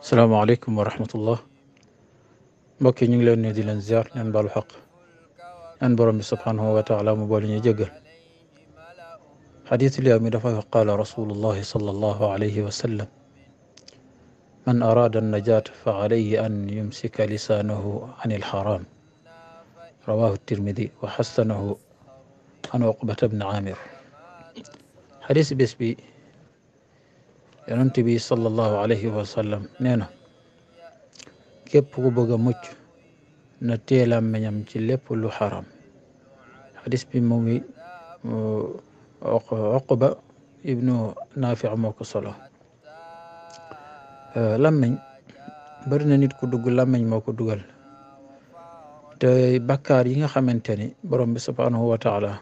salaamaaleykum wa rahmatullah mbokk yi ñu ngi leen ne di leen ziar leen baalu xaq ñaan borom bi subhanahu wa taala mu boole ñu jéggal xadiisul yawmi dafa wax qaala rasulullahi sallallahu alayhi wa sallam man araada annajaata fa alayhi an yumsika lisaanahu an ilxaram rawahu tirmidi wa xasanahu an uqbata bni amir xadiis bés bi yonent bi sallallahu alayhi wa sallam nee na képp ku bëgg a mucc na téye làmmiñam ci lépp lu xaram xadis bi mu ngi Uqba ibnu Naafi moo ko solo làmmiñ bari na nit ku dugg làmmiñ moo ko dugal te bakkaar yi nga xamante ni borom bi subhanahu wa taala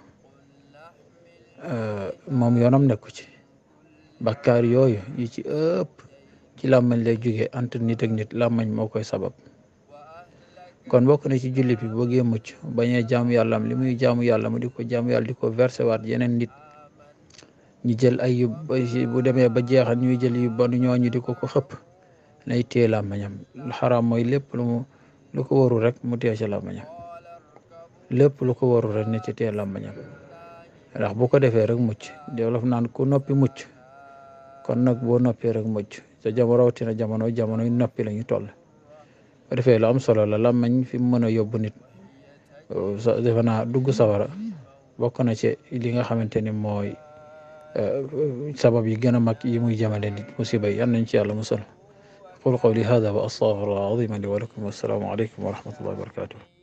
moom yoonam nekku ci bakkaar yooyu yi ci ëpp ci làmmañ lay jóge entre nit ak nit làmmañ moo koy sabab kon bokk na ci jullit bi bëggee mucc bañee jaamu yàlla am li muy jaamu yàlla mu di ko jaamu yàlla di ko versé waat yeneen nit ñu jël ay yu bu demee ba jeexal ñuy jël yu bon ñooñu di ko xëpp nay téye làmmañam lu xaraam mooy lépp lu ko warul rek mu téye ci làmmañam lépp lu ko warul rek ne ci téye làmmañam ndax bu ko defee rek mucc Wolof naan ku noppi mucc kon nag boo noppee rek mucc te rawatina jamono noppi la ñu toll bu defee lu am solo la làmmañ fi mu mën a yóbbu nit defe naa dugg sawara bokk na ci li nga xamante ni mooy sabab yi gën a mag yi muy jëmale nit musiba yi yal nañ ci yàlla musal aqulu qawli hada wa astaghfirullah al-azim li wa lakum wassalaamu aleykum wa rahmatullahi wa barakatuh